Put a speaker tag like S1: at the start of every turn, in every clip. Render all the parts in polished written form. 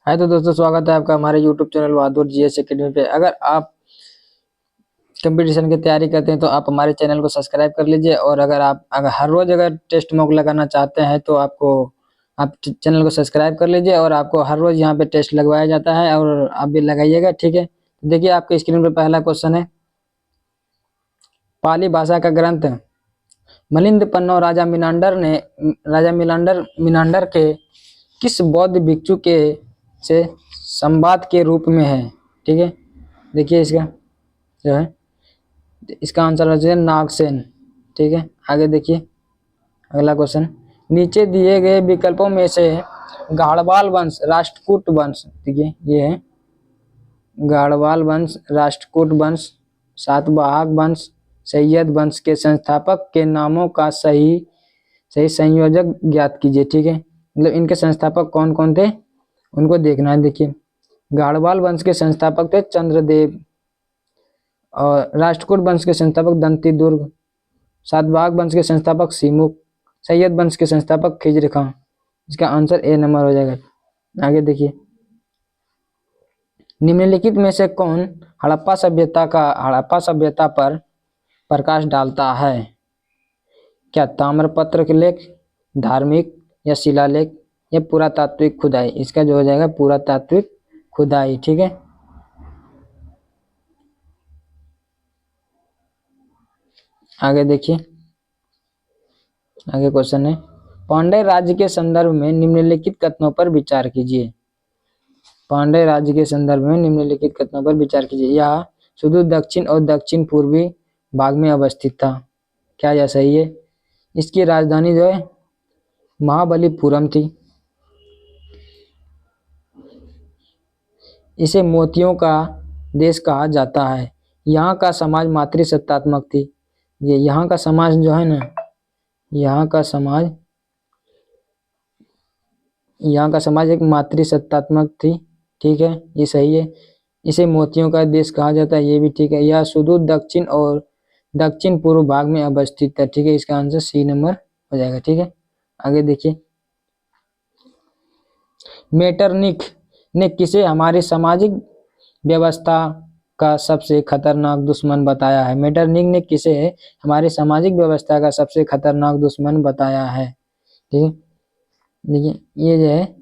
S1: हाय तो दोस्तों, स्वागत है आपका हमारे YouTube चैनल बहादुर जीएस एकेडमी पे। अगर आप कंपटीशन की तैयारी करते हैं तो आप हमारे चैनल को सब्सक्राइब कर लीजिए। और अगर हर रोज टेस्ट मॉक लगाना चाहते हैं तो आप चैनल को सब्सक्राइब कर लीजिए। और आपको हर रोज यहाँ पे टेस्ट लगवाया जाता है और आप भी लगाइएगा, ठीक है। देखिए, आपके स्क्रीन पे पहला क्वेश्चन है। पाली भाषा का ग्रंथ मिलिंद पन्नो राजा मिनांडर के किस बौद्ध भिक्षु के से संवाद के रूप में है, ठीक है। देखिए, इसका जो है इसका आंसर हो जाएगा नागसेन, ठीक है। आगे देखिए अगला क्वेश्चन। नीचे दिए गए विकल्पों में से गाढ़वाल वंश, राष्ट्रकूट वंश, देखिए ये है गाढ़वाल वंश, राष्ट्रकूट वंश, सातवाहन वंश, सैयद वंश के संस्थापक के नामों का सही संयोजक ज्ञात कीजिए, ठीक है। मतलब इनके संस्थापक कौन कौन थे उनको देखना है। देखिए, गाढ़वाल वंश के संस्थापक थे चंद्रदेव, और राष्ट्रकूट वंश के संस्थापक दंती दुर्ग, सातवाहन वंश के संस्थापक सीमुख, सैयद वंश के संस्थापक खिज्र खां। इसका आंसर ए नंबर हो जाएगा। आगे देखिए, निम्नलिखित में से कौन हड़प्पा सभ्यता पर प्रकाश डालता है? क्या ताम्रपत्र के लेख, धार्मिक या शिलालेख या पुरातात्विक खुदाई? इसका जो हो जाएगा पुरातात्विक खुदाई, ठीक है। आगे देखिए, आगे क्वेश्चन है। पांड्य राज्य के संदर्भ में निम्नलिखित कथनों पर विचार कीजिए। पांड्य राज्य के संदर्भ में निम्नलिखित कथनों पर विचार कीजिए। यह सुदूर दक्षिण और दक्षिण पूर्वी भाग में अवस्थित था। क्या यह सही है? इसकी राजधानी जो है महाबलीपुरम थी। इसे मोतियों का देश कहा जाता है। यहाँ का समाज मातृसत्तात्मक थी। ये यहाँ का समाज जो है ना, यहाँ का समाज एक मातृसत्तात्मक थी, ठीक है, ये सही है। इसे मोतियों का देश कहा जाता है, ये भी ठीक है। यह सुदूर दक्षिण और दक्षिण पूर्व भाग में अवस्थित है, ठीक है। इसका आंसर सी नंबर हो जाएगा, ठीक है। आगे देखिए, मेटरनिख ने किसे हमारी सामाजिक व्यवस्था का सबसे खतरनाक दुश्मन बताया है? मेटरनिख ने किसे हमारी सामाजिक व्यवस्था का सबसे खतरनाक दुश्मन बताया है? ठीक है, देखिए ये जो है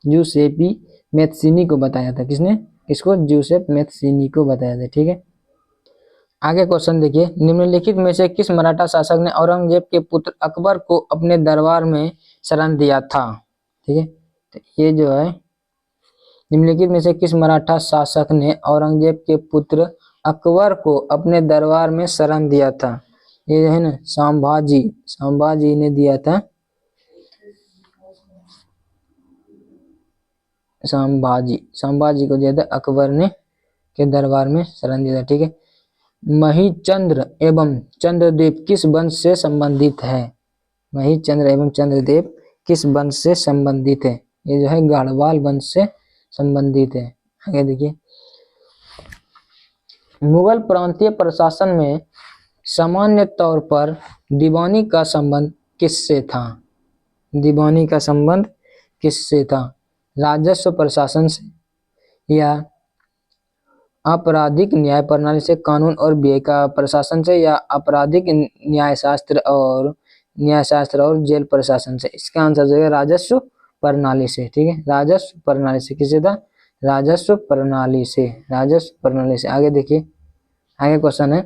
S1: जूसेपी मैथ्सिनी को बताया था। किसने? इसको जूसेप मैथ्सिनी को बताया था, ठीक है। आगे क्वेश्चन देखिए। निम्नलिखित में से किस मराठा शासक ने औरंगजेब के पुत्र अकबर को अपने दरबार में शरण दिया था? ठीक है, तो ये जो है निम्नलिखित में से किस मराठा शासक ने औरंगजेब के पुत्र अकबर को अपने दरबार में शरण दिया था? ये जो है ना संभाजी ने दिया था। संभाजी को दिया था, अकबर ने के दरबार में शरण दिया था, ठीक है। महीचंद्र एवं चंद्रदेव किस वंश से संबंधित है? महीचंद्र एवं चंद्रदेव किस वंश से संबंधित है? ये जो है गाढ़वाल वंश से संबंधित है। आगे देखिए, मुगल प्रांतीय प्रशासन में सामान्य तौर पर दीवानी का संबंध किससे था? दीवानी का संबंध किससे था? राजस्व प्रशासन से, या आपराधिक न्याय प्रणाली से, कानून और व्यय का प्रशासन से, या आपराधिक न्यायशास्त्र और जेल प्रशासन से? इसका आंसर जो है राजस्व प्रणाली से, ठीक है। राजस्व प्रणाली से। किससे था? राजस्व प्रणाली से। आगे देखिए, आगे क्वेश्चन है।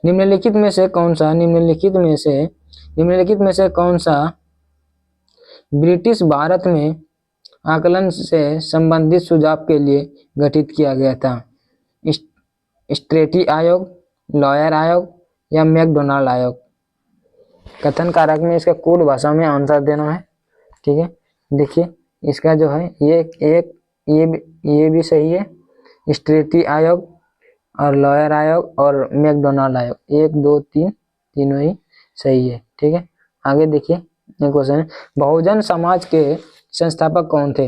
S1: निम्नलिखित में से कौन सा ब्रिटिश भारत में आकलन से संबंधित सुझाव के लिए गठित किया गया था? स्ट्रेटी आयोग, लॉयर आयोग या मैकडोनाल्ड आयोग? कथन कारक में इसका कोड भाषा में आंसर देना है, ठीक है। देखिए, इसका जो है ये भी सही है। स्ट्रेटी आयोग और लॉयर आयोग और मैकडोनाल्ड आयोग, 1 2 3 तीनों ही सही है, ठीक है। आगे देखिए, क्वेश्चन है। बहुजन समाज के संस्थापक कौन थे?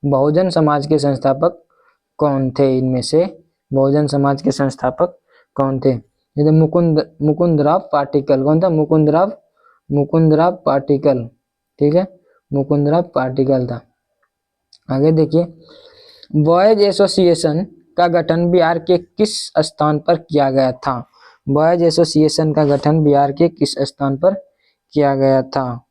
S1: बहुजन समाज के संस्थापक कौन थे? इनमें से बहुजन समाज के संस्थापक कौन थे? मुकुंदराव पाटिल। कौन था? मुकुंदराव पाटिल, ठीक है, मुकुंदरा पार्टिकल था। आगे देखिए, बॉयज एसोसिएशन का गठन बिहार के किस स्थान पर किया गया था? बॉयज एसोसिएशन का गठन बिहार के किस स्थान पर किया गया था?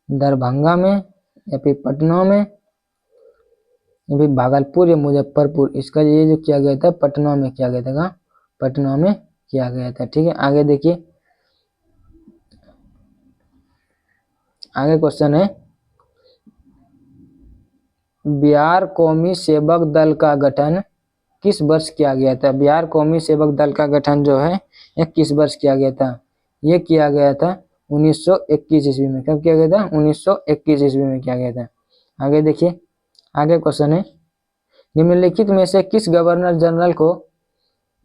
S1: दरभंगा में, या फिर पटना में, या फिर भागलपुर या मुजफ्फरपुर? इसका ये जो किया गया था पटना में किया गया था। कहाँ? पटना में किया गया था। ठीक है, आगे देखिए, आगे क्वेश्चन है, बिहार कौमी सेवक दल का गठन किस वर्ष किया गया था? बिहार कौमी सेवक दल का गठन जो है यह किस वर्ष किया गया था? ये किया गया था 1921 ईस्वी में। कब किया गया था? 1921 ईस्वी में किया गया था। आगे देखिए, आगे क्वेश्चन है, निम्नलिखित में से किस गवर्नर जनरल को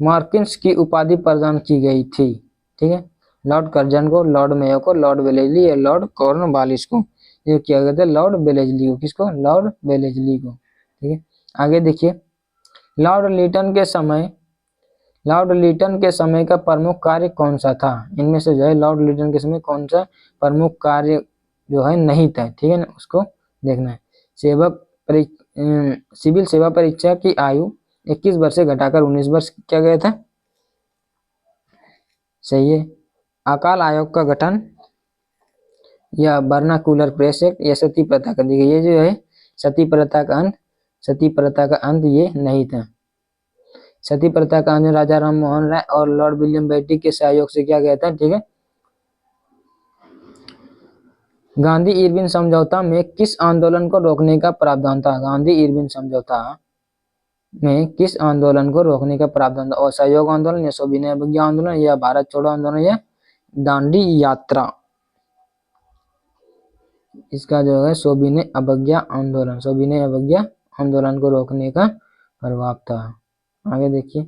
S1: मार्किन्स की उपाधि प्रदान की गई थी? ठीक है, लॉर्ड कर्जन को, लॉर्ड मेयो को, लॉर्ड वेलेस्ली या लॉर्ड कॉर्नवालिस को? ये किया गया था लॉर्ड वेलेस्ली को। किसको? लॉर्ड वेलेस्ली को। ठीक है, आगे देखिए, लॉर्ड लिटन के समय का प्रमुख कार्य कौन सा था? इनमें से जो है लॉर्ड लिटन के समय कौन सा प्रमुख कार्य जो है नहीं था? ठीक है ना, उसको देखना है। सिविल सेवा परीक्षा की आयु 21 वर्ष से घटाकर 19 वर्ष किया गया था। सही है। अकाल आयोग का गठन, या वर्नाक्यूलर प्रेस एक्ट, या सती प्रथा का? देखिए, ये जो है सती प्रथा का अंत ये नहीं था। सती प्रथा का अंत राजा राम मोहन राय और लॉर्ड विलियम बेंटिक के सहयोग से किया गया था। ठीक है, गांधी इरविन समझौता में किस आंदोलन को रोकने का प्रावधान था? गांधी इरविन समझौता में किस आंदोलन को रोकने का प्रावधान था? असहयोग आंदोलन, या सविनय अवज्ञा आंदोलन, या भारत छोड़ो आंदोलन, या दांडी यात्रा? इसका जो है सविनय अवज्ञा आंदोलन को रोकने का प्रभाव था। आगे देखिए,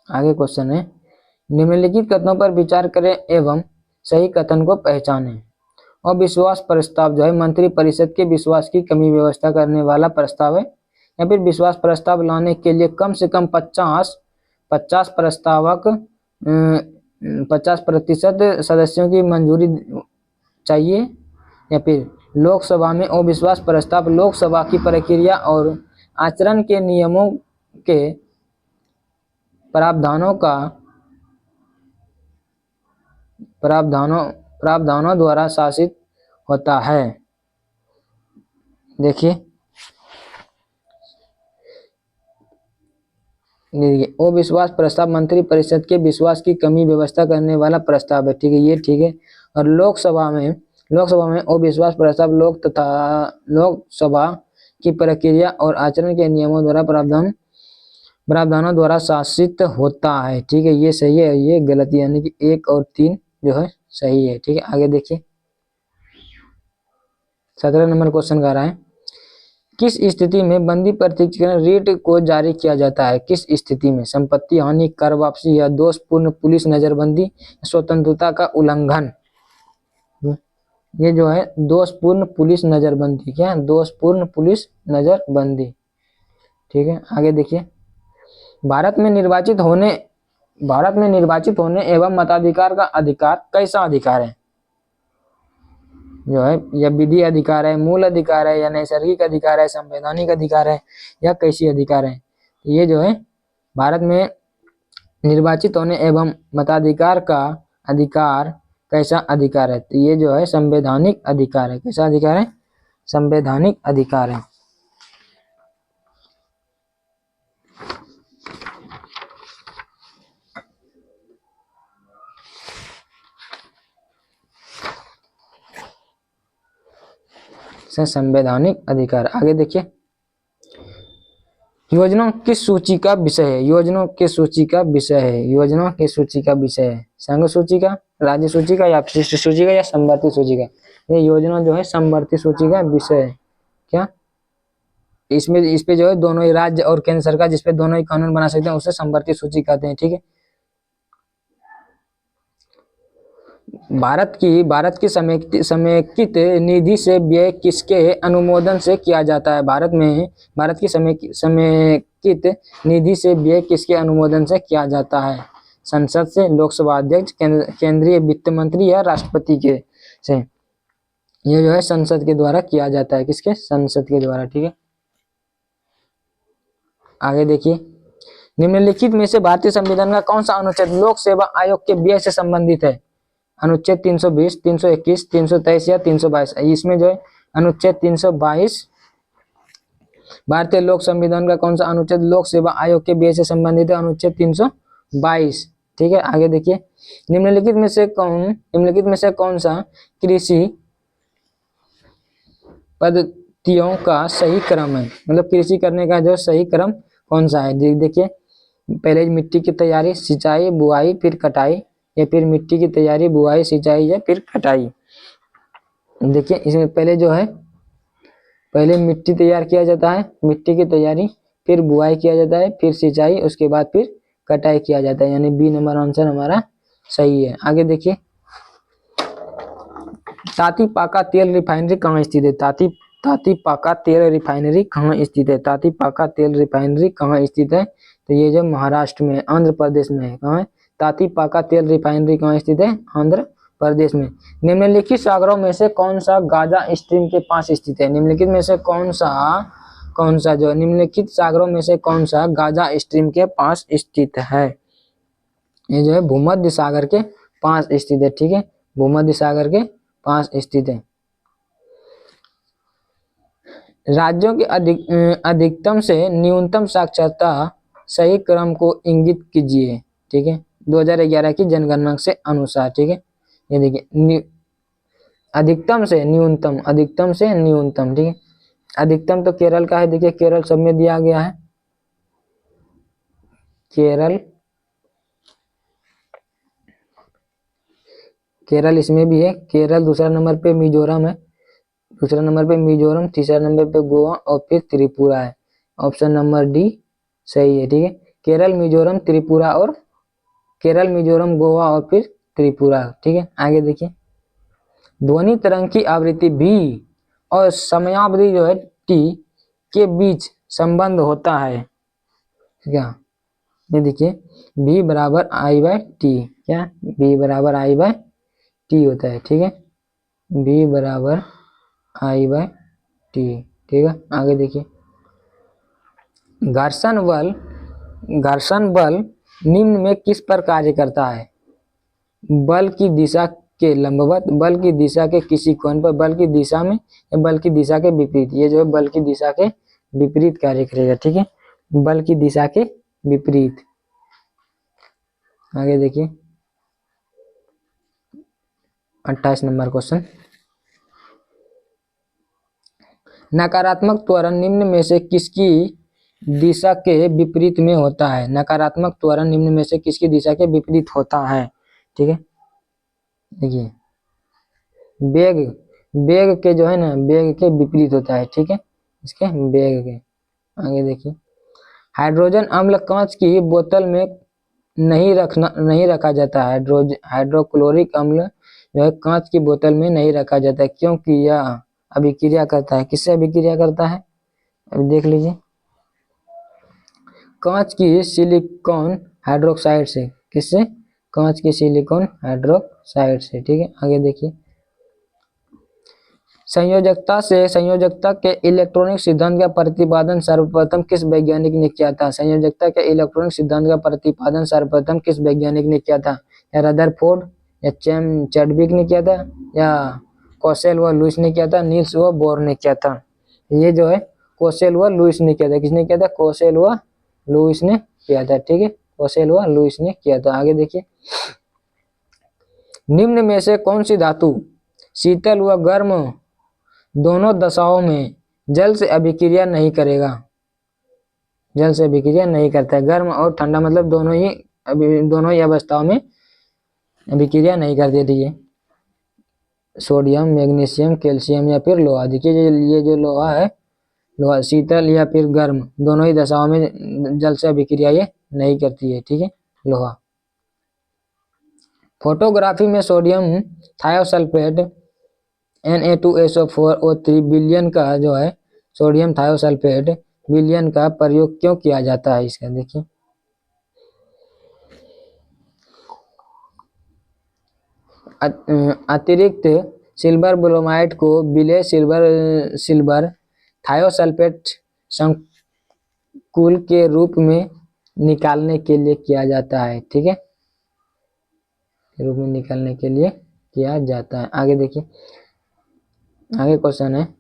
S1: आगे क्वेश्चन है, निम्नलिखित कथनों पर विचार करें एवं सही कथन को पहचानें। अविश्वास प्रस्ताव जो है मंत्रिपरिषद के विश्वास की कमी व्यवस्था करने वाला प्रस्ताव है, या फिर विश्वास प्रस्ताव लाने के लिए कम से कम 50% सदस्यों की मंजूरी चाहिए, या फिर लोकसभा में अविश्वास प्रस्ताव लोकसभा की प्रक्रिया और आचरण के नियमों के प्रावधानों द्वारा शासित होता है। देखिए, अविश्वास प्रस्ताव मंत्रिपरिषद के विश्वास की कमी व्यवस्था करने वाला प्रस्ताव है। ठीक है, ये ठीक है। और लोकसभा में अविश्वास प्रस्ताव लोकसभा की प्रक्रिया और आचरण के नियमों द्वारा प्रावधानों द्वारा शासित होता है। ठीक है, ये सही है, ये गलत, यानी कि 1 और 3 जो है सही है। ठीक है, आगे देखिए, 17 नंबर क्वेश्चन का रहा है, किस स्थिति में बंदी प्रत्यक्षीकरण रीट को जारी किया जाता है? किस स्थिति में? संपत्ति हानि, कर वापसी, या दोषपूर्ण पुलिस नजरबंदी, स्वतंत्रता का उल्लंघन? ये जो है दोषपूर्ण पुलिस नजरबंदी। क्या? दोषपूर्ण पुलिस नजरबंदी। ठीक है, आगे देखिए, भारत में निर्वाचित होने एवं मताधिकार का अधिकार कैसा अधिकार है? जो है यह विधि अधिकार है, मूल अधिकार है, या नैसर्गिक अधिकार है, संवैधानिक अधिकार है, या कैसी अधिकार है? तो ये जो है भारत में निर्वाचित होने एवं मताधिकार का अधिकार कैसा अधिकार है? तो ये जो है संवैधानिक अधिकार है। कैसा अधिकार है? संवैधानिक अधिकार है। संवैधानिक अधिकार। आगे देखिए, योजनाओं की सूची का विषय है। योजनाओं की सूची का विषय है संघ सूची का, राज्य सूची का, या शिष्ट सूची का, या समवर्ती सूची का? ये योजना जो है समवर्ती सूची का विषय है। क्या? इस पे जो है दोनों ही राज्य और केंद्र सरकार जिस पे दोनों ही कानून बना सकते हैं उसे समवर्ती सूची कहते हैं। ठीक है, भारत की समेकित निधि से व्यय किसके अनुमोदन से किया जाता है? भारत की समेकित निधि से व्यय किसके अनुमोदन से किया जाता है? संसद से, लोकसभा अध्यक्ष, केंद्रीय वित्त मंत्री या राष्ट्रपति के से। ये जो है संसद के द्वारा किया जाता है, किसके? संसद के द्वारा, ठीक है। आगे देखिए, निम्नलिखित में से भारतीय संविधान का कौन सा अनुच्छेद लोक सेवा आयोग के व्यय से संबंधित है? अनुच्छेद 320, 321, 323 या 322। इसमें जो है अनुच्छेद 322 भारतीय लोक संविधान का कौन सा अनुच्छेद लोक सेवा आयोग के व्यय से संबंधित है? अनुच्छेद 322, ठीक है। आगे देखिए, निम्नलिखित में से कौन सा कृषि पद्धतियों का सही क्रम है? मतलब कृषि करने का जो सही क्रम कौन सा है? देखिए, पहले मिट्टी की तैयारी, सिंचाई, बुआई, फिर कटाई, या फिर मिट्टी की तैयारी, बुआई, सिंचाई या फिर कटाई। देखिए, इसमें पहले जो है, पहले मिट्टी तैयार किया जाता है, मिट्टी की तैयारी, फिर बुआई किया जाता है, फिर सिंचाई, उसके बाद फिर कटाई किया जाता है, यानी बी नंबर आंसर हमारा सही है। आगे देखिए, ताती पाका तेल रिफाइनरी कहाँ स्थित है? ताती पाका तेल रिफाइनरी कहाँ स्थित है? ताती पाका तेल रिफाइनरी कहाँ स्थित है? तो ये जो महाराष्ट्र में, आंध्र प्रदेश में है। कहाँ है ताती पाका तेल रिफाइनरी? कहाँ स्थित है? आंध्र प्रदेश में। निम्नलिखित सागरों में से कौन सा गाजा स्ट्रीम के पास स्थित है? निम्नलिखित में से कौन सा जो निम्नलिखित सागरों में से कौन सा गाजा स्ट्रीम के पास स्थित है? ये जो है भूमध्य सागर के पास स्थित है, ठीक है। भूमध्य सागर के पास स्थित है। राज्यों के अधिकतम से न्यूनतम साक्षरता सही क्रम को इंगित कीजिए, ठीक है, 2011 की जनगणना से अनुसार, ठीक है। ये देखिए, अधिकतम से न्यूनतम, अधिकतम से न्यूनतम, ठीक है। अधिकतम तो केरल का है, देखिए केरल सब में दिया गया है, केरल इसमें भी है। केरल दूसरा नंबर पे मिजोरम है, दूसरा नंबर पे मिजोरम, तीसरा नंबर पे गोवा और फिर त्रिपुरा है। ऑप्शन नंबर डी सही है, ठीक है। केरल, मिजोरम, त्रिपुरा और केरल, मिजोरम, गोवा और फिर त्रिपुरा, ठीक है। आगे देखिए, ध्वनि तरंग की आवृत्ति भी और समयावधि जो है टी के बीच संबंध होता है क्या? ये देखिए, v बराबर आई बाय टी, क्या v बराबर आई बाय टी होता है, ठीक है। v बराबर आई बाय टी, ठीक है। आगे देखिए, घर्षण बल निम्न में किस पर कार्य करता है? बल की दिशा के लंबवत, बल की दिशा के किसी कोण पर, बल की दिशा में या बल की दिशा के विपरीत। ये जो है बल की दिशा के विपरीत कार्य करेगा, ठीक है, बल की दिशा के विपरीत। आगे देखिए, 28 नंबर क्वेश्चन, नकारात्मक त्वरण निम्न में से किसकी दिशा के विपरीत में होता है? नकारात्मक त्वरण निम्न में से किसकी दिशा के विपरीत होता है, ठीक है। देखिए, वेग के जो है ना, वेग के विपरीत होता है, ठीक है, इसके वेग के। आगे देखिए, हाइड्रोजन अम्ल कांच की बोतल में नहीं रखा जाता है। हाइड्रोक्लोरिक अम्ल जो है कांच की बोतल में नहीं रखा जाता है, क्योंकि यह अभिक्रिया करता है। किससे अभिक्रिया करता है? अभी देख लीजिए, कांच की सिलिकॉन हाइड्रोक्साइड से। किससे? कांच की सिलिकॉन हाइड्रोक्साइड से, ठीक है। आगे देखिए, संयोजकता के इलेक्ट्रॉनिक सिद्धांत का प्रतिपादन सर्वप्रथम किस वैज्ञानिक ने किया था? संयोजकता के इलेक्ट्रॉनिक सिद्धांत का प्रतिपादन सर्वप्रथम किस वैज्ञानिक ने किया था? या रदरफोर्ड, या चैडविक ने किया था, या कोसेल व लुईस ने किया था, नील्स व बोर ने किया था? ये जो है कोसेल व लुईस ने किया था। किसने किया था? कोसेल व लुईस ने किया था, ठीक है, कोसेल व लुईस ने किया था। आगे देखिए, निम्न में से कौन सी धातु शीतल व गर्म दोनों दशाओं में जल से अभिक्रिया नहीं करेगा? जल से अभिक्रिया नहीं करता है, गर्म और ठंडा मतलब दोनों ही अवस्थाओं में अभिक्रिया नहीं करती थी। ये सोडियम, मैग्नीशियम, कैल्शियम या फिर लोहा। देखिए, ये जो लोहा है, लोहा शीतल या फिर गर्म दोनों ही दशाओं में जल से अभिक्रिया ये नहीं करती है, ठीक है, लोहा। फोटोग्राफी में सोडियम थायोसल्फेट Na2SO4O3 विलयन का जो है, सोडियम थायोसल्फेट विलयन का प्रयोग क्यों किया जाता है? इसका देखिए, अतिरिक्त सिल्वर ब्रोमाइड को विलेय सिल्वर थायोसल्फेट संकुल के रूप में निकालने के लिए किया जाता है। ठीक है, रूप में निकालने के लिए किया जाता है। आगे देखिए, आगे क्वेश्चन है,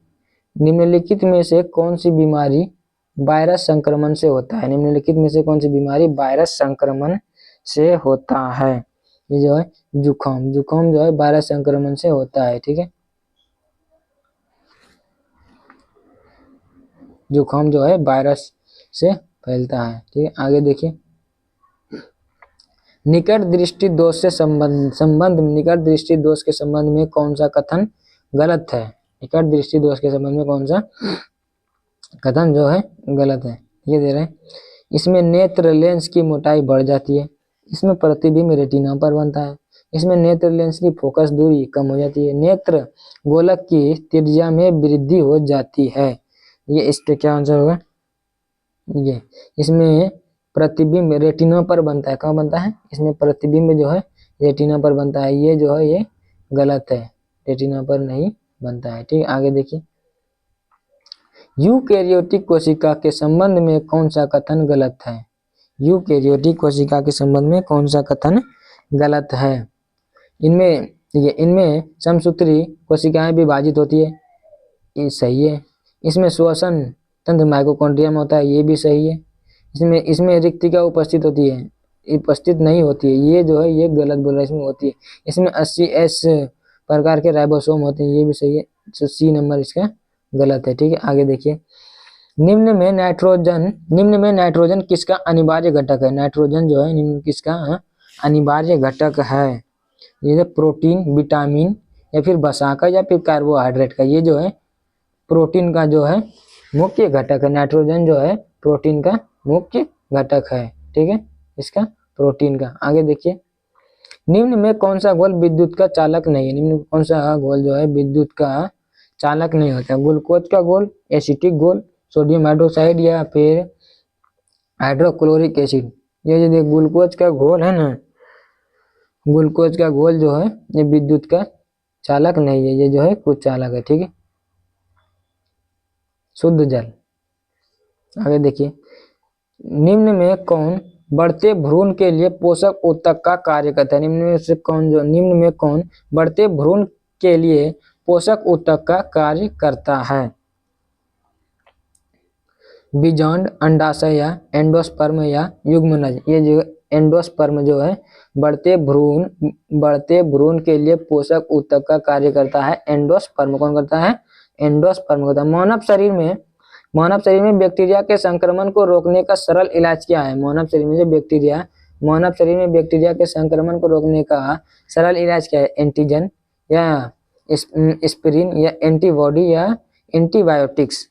S1: निम्नलिखित में से कौन सी बीमारी वायरस संक्रमण से होता है? निम्नलिखित में से कौन सी बीमारी वायरस संक्रमण से होता है? ये जो है जुखाम, जुखाम जो है वायरस संक्रमण से होता है। ठीक है, जुखाम जो है वायरस से फैलता है। ठीक है, आगे देखिए, निकट दृष्टि दोष से संबंध निकट दृष्टि दोष के संबंध में कौन सा कथन गलत है? निकट दृष्टि दोष के संबंध में कौन सा कथन जो है गलत है? ये दे रहे हैं, इसमें नेत्र लेंस की मोटाई बढ़ जाती है, इसमें प्रतिबिंब रेटिना पर बनता है, इसमें नेत्र लेंस की फोकस दूरी कम हो जाती है, नेत्र गोलक की त्रिज्या में वृद्धि हो जाती है। ये इस पे क्या आंसर होगा? ये इसमें प्रतिबिंब रेटिना पर बनता है। कहाँ बनता है? इसमें प्रतिबिंब जो है रेटिना पर बनता है। ये जो है ये गलत है, रेटिना पर नहीं बनता है। ठीक है, आगे देखिए, यूकेरियोटिक कोशिका के संबंध में कौन सा कथन गलत है? यूकेरियोटिक कोशिका के संबंध में कौन सा कथन गलत है? इनमें समसूत्री कोशिकाएं विभाजित होती है, ये सही है। इसमें श्वसन तंत्र माइटोकॉन्ड्रिया में होता है, ये भी सही है। इसमें रिक्तिका उपस्थित होती है, उपस्थित नहीं होती है, ये जो है ये गलत बोल रहा है, इसमें होती है। इसमें 80S प्रकार के राइबोसोम होते हैं, ये भी सही है। तो सी नंबर इसका गलत है। ठीक है, आगे देखिए, निम्न में नाइट्रोजन किसका अनिवार्य घटक है? नाइट्रोजन जो है निम्न किसका अनिवार्य घटक है? ये प्रोटीन, विटामिन या फिर वसा का या फिर कार्बोहाइड्रेट का? ये जो है प्रोटीन का जो है मुख्य घटक है। नाइट्रोजन जो है प्रोटीन का मुख्य घटक है। ठीक है, इसका प्रोटीन का। आगे देखिए, निम्न में कौन सा घोल विद्युत का चालक नहीं है? निम्न में कौन सा घोल जो है विद्युत का चालक नहीं होता? ग्लूकोज का घोल, एसिटिक घोल, सोडियम हाइड्रोक्साइड या फिर हाइड्रोक्लोरिक एसिड? ये जो ग्लूकोज का घोल है ना, ग्लूकोज का घोल जो है ये विद्युत का चालक नहीं है, ये जो है कुछ चालक है। ठीक है, शुद्ध जल। आगे देखिए, निम्न में कौन बढ़ते भ्रूण के लिए पोषक ऊतक का कार्य करता है? निम्न में कौन बढ़ते भ्रूण के लिए पोषक ऊतक का कार्य करता है? बीजांड, अंडाशय या एंडोस्पर्म या युग्मनज? ये जो एंडोस्पर्म जो है बढ़ते भ्रूण के लिए पोषक ऊतक का कार्य करता है। एंडोस्पर्म कौन करता है? एंडोस्पर्म करता है। मानव शरीर में बैक्टीरिया के संक्रमण को रोकने का सरल इलाज क्या है? मानव शरीर में बैक्टीरिया के संक्रमण को रोकने का सरल इलाज क्या है? एंटीजन या एस्पिरिन या एंटीबॉडी या एंटीबायोटिक्स?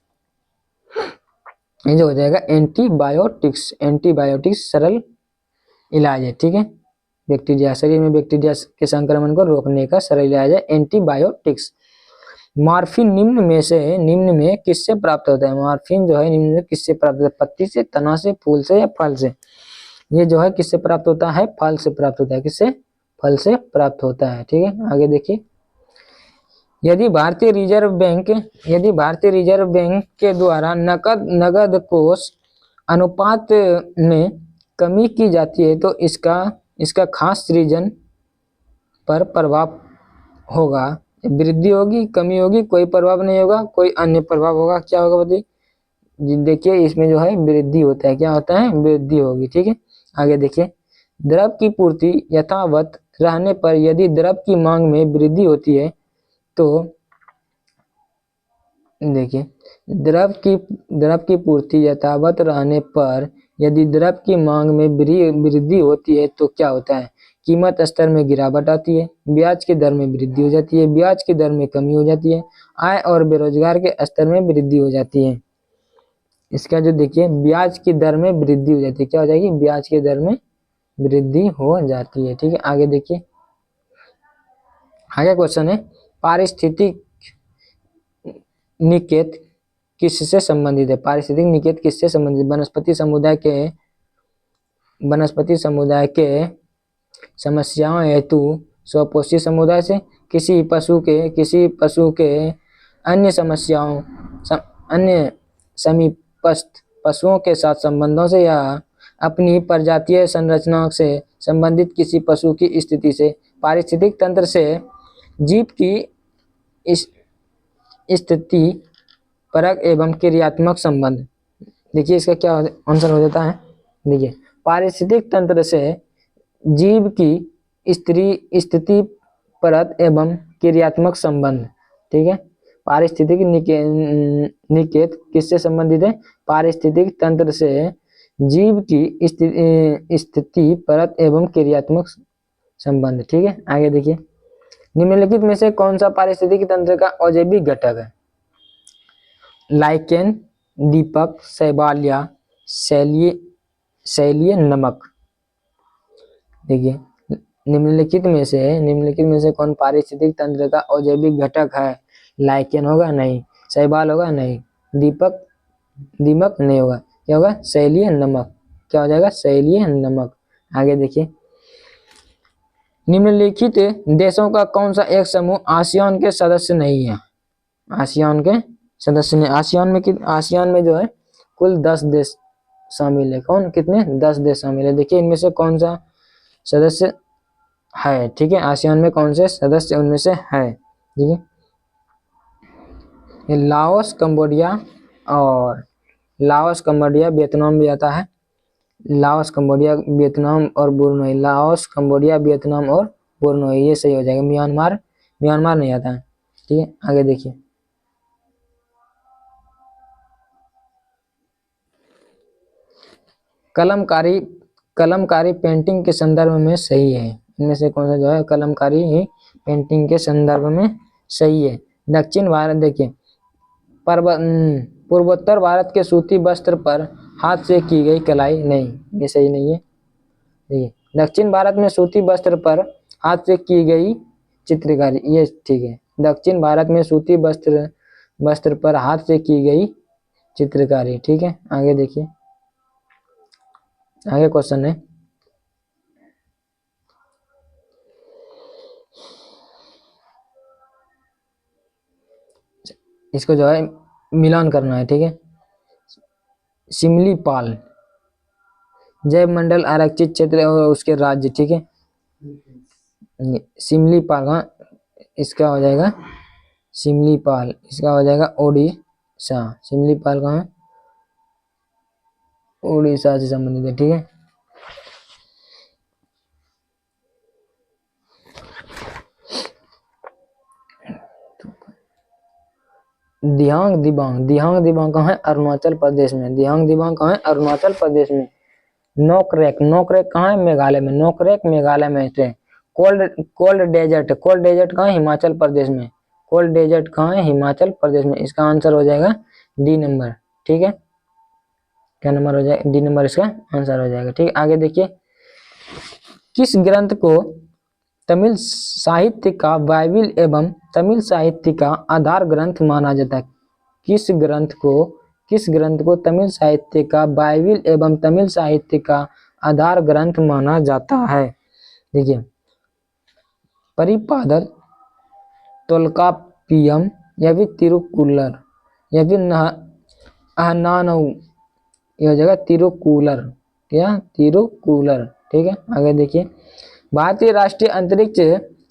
S1: ये जो हो जाएगा एंटीबायोटिक्स सरल इलाज है। ठीक है, शरीर में बैक्टीरिया के संक्रमण को रोकने का सरल इलाज है एंटीबायोटिक्स। मॉर्फिन निम्न में किससे प्राप्त होता है? मॉर्फिन जो है निम्न में किससे प्राप्त होता है? पत्ती से, तना से, फूल से या फल से? ये जो है किससे प्राप्त होता है? फल से प्राप्त होता है। किससे? फल से प्राप्त होता है। ठीक है, आगे देखिए, यदि भारतीय रिजर्व बैंक के द्वारा नकद कोष अनुपात में कमी की जाती है तो इसका खास रीजन पर प्रभाव होगा? वृद्धि होगी, कमी होगी, कोई प्रभाव नहीं होगा, कोई अन्य प्रभाव होगा? क्या होगा बताइए? देखिए, इसमें जो है वृद्धि होता है। क्या होता है? वृद्धि होगी। ठीक है, आगे देखिए, द्रव की पूर्ति यथावत रहने पर यदि द्रव की मांग में वृद्धि होती है तो देखिए, द्रव की पूर्ति यथावत रहने पर यदि द्रव की मांग में वृद्धि होती है तो क्या होता है? कीमत स्तर में गिरावट आती है, ब्याज की दर में वृद्धि हो जाती है, ब्याज की दर में कमी हो जाती है, आय और बेरोजगार के स्तर में वृद्धि हो जाती है। इसका जो देखिए ब्याज की दर में वृद्धि हो जाती है, क्या हो जाएगी? ब्याज की दर में वृद्धि हो जाती है। ठीक है, आगे देखिए, आगे क्वेश्चन है, पारिस्थितिक निकेत किससे संबंधित है? पारिस्थितिक निकेत किससे संबंधित? वनस्पति समुदाय के समस्याओं हेतु स्वपोषी समुदाय से, किसी पशु के अन्य समस्याओं अन्य समीपस्थ पशुओं के साथ संबंधों से, या अपनी प्रजातीय संरचना से संबंधित किसी पशु की स्थिति से, पारिस्थितिक तंत्र से जीव की स्थिति परक एवं क्रियात्मक संबंध। देखिए इसका क्या आंसर हो जाता है। देखिए पारिस्थितिक तंत्र से जीव की स्थिति परक एवं क्रियात्मक संबंध। ठीक है, पारिस्थितिक निकेत किससे संबंधित है? पारिस्थितिक तंत्र से जीव की स्थिति परक एवं क्रियात्मक संबंध। ठीक है, आगे देखिए, निम्नलिखित में से कौन सा पारिस्थितिक तंत्र का अजैविक घटक है? लाइकेन, दीपक, शैवाल या शैलीय नमक। देखिए निम्नलिखित में से कौन पारिस्थितिक तंत्र का अजैविक घटक है? लाइकेन होगा? नहीं। शैवाल होगा? नहीं। दीमक नहीं होगा। क्या होगा? शैलीय नमक। क्या हो जाएगा? शैलीय नमक। आगे देखिए, निम्नलिखित देशों का कौन सा एक समूह आसियान के सदस्य नहीं है? आसियान के सदस्य ने, आसियान में जो है कुल 10 देश शामिल है। कौन? कितने? 10 देश शामिल है। देखिए इनमें से कौन सा सदस्य है? ठीक है, आसियान में कौन से सदस्य उनमें से है? ठीक है, ये लाओस, कंबोडिया, वियतनाम भी आता है। लाओस, कंबोडिया, वियतनाम और बुर्नोई। लाओस, कंबोडिया, वियतनाम और बुर्नोई, ये सही हो जाएगा। म्यांमार नहीं आता है। ठीक है, आगे देखिए, कलमकारी पेंटिंग के संदर्भ में सही है। इनमें से कौन सा जो है कलमकारी ही पेंटिंग के संदर्भ में सही है? दक्षिण भारत, देखिए पूर्वोत्तर भारत के सूती वस्त्र पर हाथ से की गई कलाई। नहीं, ये सही नहीं है। देखिए दक्षिण भारत में सूती वस्त्र पर हाथ से की गई चित्रकारी, ये ठीक है। दक्षिण भारत में सूती वस्त्र पर हाथ से की गई चित्रकारी। ठीक है, आगे देखिए, आगे क्वेश्चन है, इसको जो है मिलान करना है। ठीक है, सिमलीपाल जैव मंडल आरक्षित क्षेत्र और उसके राज्य। ठीक है, सिमलीपाल का इसका हो जाएगा सिमलीपाल, इसका हो जाएगा ओडिशा। सिमलीपाल कहाँ है? उड़ीसा से संबंधित है। ठीक है, दिहांग दिबांग कहाँ है? अरुणाचल प्रदेश में। दिहांग दिबांग कहाँ है? अरुणाचल प्रदेश में। नोकरेक कहाँ है? मेघालय में। नोकरेक मेघालय में है। कोल्ड डेजर्ट कहाँ है? हिमाचल प्रदेश में। कोल्ड डेजर्ट कहाँ है? हिमाचल प्रदेश में। इसका आंसर हो जाएगा डी नंबर। ठीक है, क्या नंबर हो जाएगा? डी नंबर इसका आंसर हो जाएगा। ठीक है, आगे देखिए, किस ग्रंथ को तमिल साहित्य का बाइबिल एवं तमिल साहित्य का आधार ग्रंथ माना जाता है? किस ग्रंथ को तमिल साहित्य का बाइबिल एवं तमिल साहित्य का आधार ग्रंथ माना जाता है? देखिए परिपादल, तोल्काप्पियम या फिर तिरुक्कुलर या फिर अहनानऊ, ये हो जाएगा तिरुक्कुलर। क्या? तिरुक्कुलर। ठीक है, आगे देखिए, भारतीय राष्ट्रीय अंतरिक्ष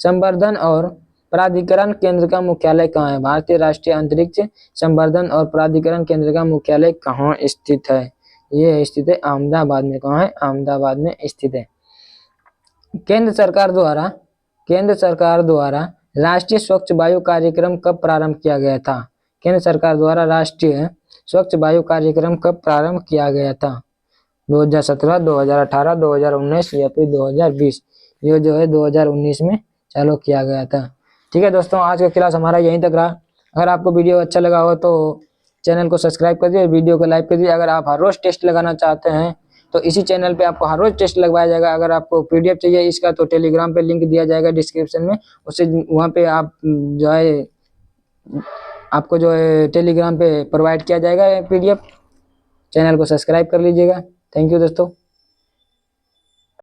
S1: संवर्धन और प्राधिकरण केंद्र का मुख्यालय कहाँ है? भारतीय राष्ट्रीय अंतरिक्ष संवर्धन और प्राधिकरण केंद्र का मुख्यालय कहाँ स्थित है? ये स्थित है अहमदाबाद में। कहाँ है? अहमदाबाद में स्थित है। केंद्र सरकार द्वारा राष्ट्रीय स्वच्छ वायु कार्यक्रम कब प्रारंभ किया गया था? केंद्र सरकार द्वारा राष्ट्रीय स्वच्छ वायु कार्यक्रम कब प्रारंभ किया गया था? 2017, 2018, 2019 या फिर 2020? ये जो है 2019 में चालू किया गया था। ठीक है दोस्तों, आज का क्लास हमारा यहीं तक रहा। अगर आपको वीडियो अच्छा लगा हो तो चैनल को सब्सक्राइब कर दिए, वीडियो को लाइक कर दिए। अगर आप हर रोज टेस्ट लगाना चाहते हैं तो इसी चैनल पे आपको हर रोज टेस्ट लगवाया जाएगा। अगर आपको पीडीएफ चाहिए इसका तो टेलीग्राम पे लिंक दिया जाएगा डिस्क्रिप्शन में, उससे वहाँ पे आप जो है आपको जो है टेलीग्राम पे प्रोवाइड किया जाएगा पीडीएफ। चैनल को सब्सक्राइब कर लीजिएगा। थैंक यू दोस्तों।